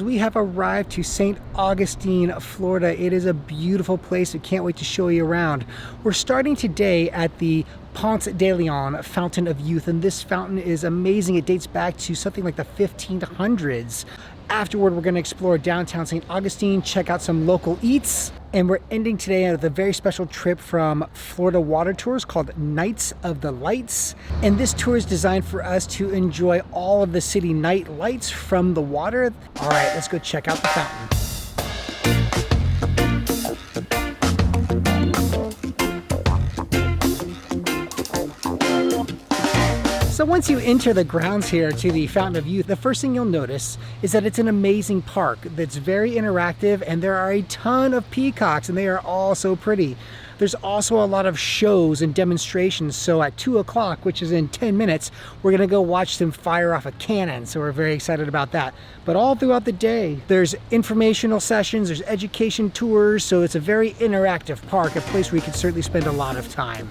We have arrived to St. Augustine, Florida. It is a beautiful place. I can't wait to show you around. We're starting today at the Ponce de Leon Fountain of Youth, and this fountain is amazing. It dates back to something like the 1500s. Afterward, we're going to explore downtown St. Augustine, check out some local eats, and we're ending today with a very special trip from Florida Water Tours called Nights of the Lights. And this tour is designed for us to enjoy all of the city night lights from the water. All right, let's go check out the fountain. So once you enter the grounds here to the Fountain of Youth, the first thing you'll notice is that it's an amazing park that's very interactive, and there are a ton of peacocks and they are all so pretty. There's also a lot of shows and demonstrations. So at 2 o'clock, which is in 10 minutes, we're gonna go watch them fire off a cannon. So we're very excited about that. But all throughout the day, there's informational sessions, there's education tours. So it's a very interactive park, a place where you can certainly spend a lot of time.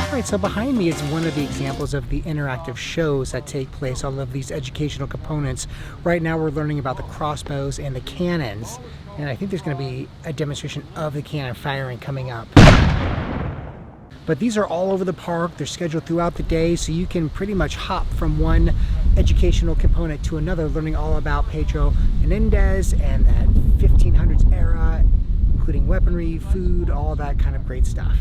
Alright, so behind me is one of the examples of the interactive shows that take place, all of these educational components. Right now we're learning about the crossbows and the cannons, and I think there's going to be a demonstration of the cannon firing coming up. But these are all over the park, they're scheduled throughout the day, so you can pretty much hop from one educational component to another, learning all about Pedro Menendez and that 1500s era, including weaponry, food, all that kind of great stuff.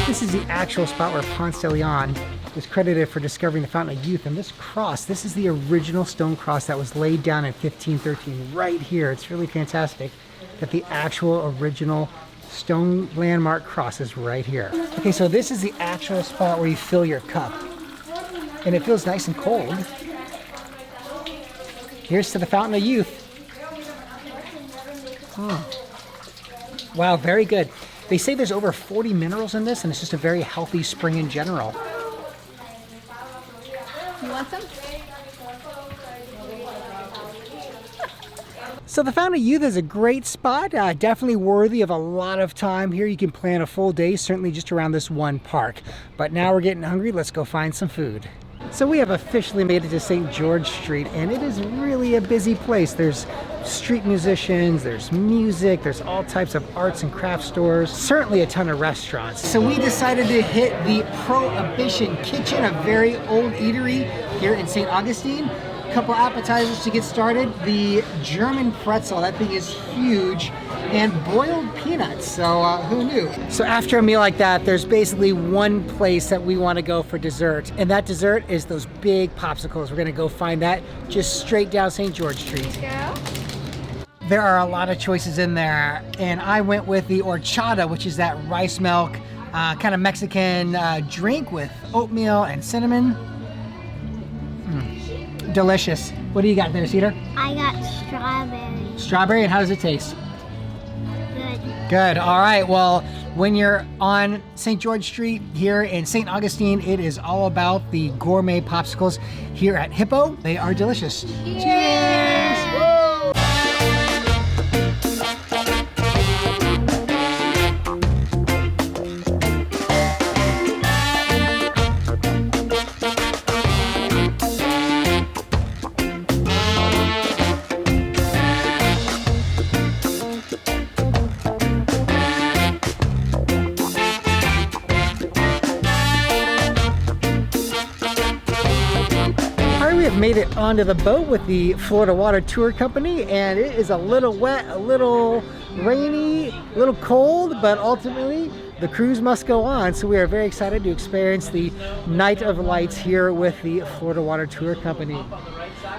This is the actual spot where Ponce de Leon is credited for discovering the Fountain of Youth. And this cross, this is the original stone cross that was laid down in 1513 right here. It's really fantastic that the actual original stone landmark cross is right here. Okay, so this is the actual spot where you fill your cup. And it feels nice and cold. Here's to the Fountain of Youth. Oh. Wow, very good. They say there's over 40 minerals in this, and it's just a very healthy spring in general. You want some? So the Fountain of Youth is a great spot, definitely worthy of a lot of time here. You can plan a full day, certainly just around this one park. But now we're getting hungry, let's go find some food. So we have officially made it to St. George Street, and it is really a busy place. There's street musicians, there's music, there's all types of arts and craft stores, certainly a ton of restaurants. So we decided to hit the Prohibition Kitchen, a very old eatery here in St. Augustine. A couple appetizers to get started. The German pretzel, that thing is huge, and boiled peanuts, so who knew? So after a meal like that, there's basically one place that we want to go for dessert, and that dessert is those big popsicles. We're gonna go find that just straight down St. George Street. Yeah. There are a lot of choices in there, and I went with the horchata, which is that rice milk kind of Mexican drink with oatmeal and cinnamon. Delicious. What do you got there, Cedar? I got strawberry. Strawberry, and how does it taste? Good. Good. All right. Well, when you're on St. George Street here in St. Augustine, it is all about the gourmet popsicles here at Hyppo. They are delicious. Cheers! Woo! We have made it onto the boat with the Florida Water Tour Company, and it is a little wet, a little rainy, a little cold, but ultimately the cruise must go on. So we are very excited to experience the Night of Lights here with the Florida Water Tour Company.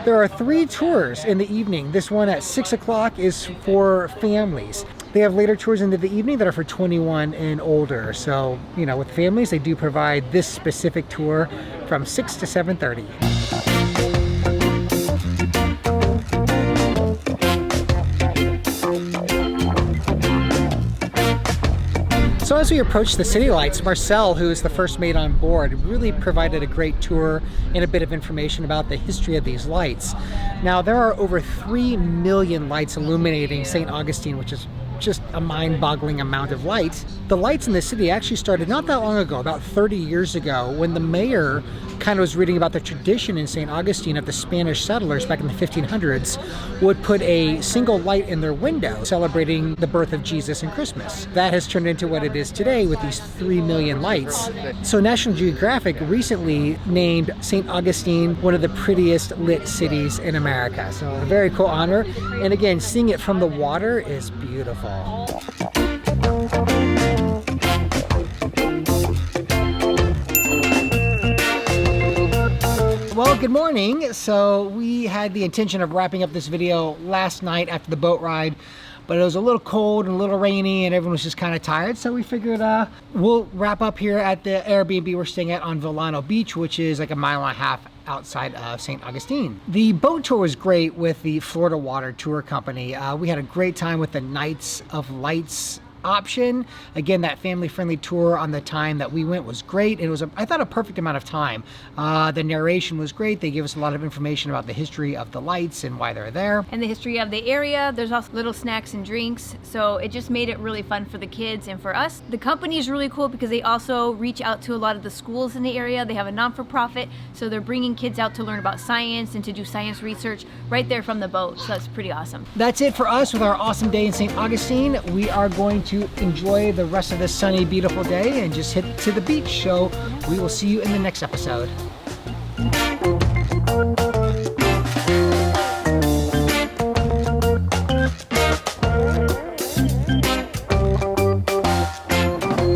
There are 3 tours in the evening. This one at 6 o'clock is for families. They have later tours into the evening that are for 21 and older. So, you know, with families, they do provide this specific tour from 6 to 7:30. So as we approach the city lights, Marcel, who is the first mate on board, really provided a great tour and a bit of information about the history of these lights. Now, there are over 3 million lights illuminating St. Augustine, which is just a mind-boggling amount of light. The lights in the city actually started not that long ago, about 30 years ago, when the mayor kind of was reading about the tradition in St. Augustine of the Spanish settlers back in the 1500s would put a single light in their window celebrating the birth of Jesus and Christmas. That has turned into what it is today with these 3 million lights. So National Geographic recently named St. Augustine one of the prettiest lit cities in America. So a very cool honor. And again, seeing it from the water is beautiful. Well, good morning. So we had the intention of wrapping up this video last night after the boat ride, but it was a little cold and a little rainy and everyone was just kind of tired. So we figured we'll wrap up here at the Airbnb we're staying at on Villano Beach, which is like a mile and a half outside of St. Augustine. The boat tour was great with the Florida Water Tour Company. We had a great time with the Nights of Lights option. Again, that family-friendly tour on the time that we went was great. It was, I thought, a perfect amount of time. The narration was great. They gave us a lot of information about the history of the lights and why they're there. And the history of the area. There's also little snacks and drinks. So it just made it really fun for the kids and for us. The company is really cool because they also reach out to a lot of the schools in the area. They have a non-for-profit, so they're bringing kids out to learn about science and to do science research right there from the boat. So that's pretty awesome. That's it for us with our awesome day in St. Augustine. We are going to enjoy the rest of this sunny, beautiful day and just head to the beach. So we will see you in the next episode.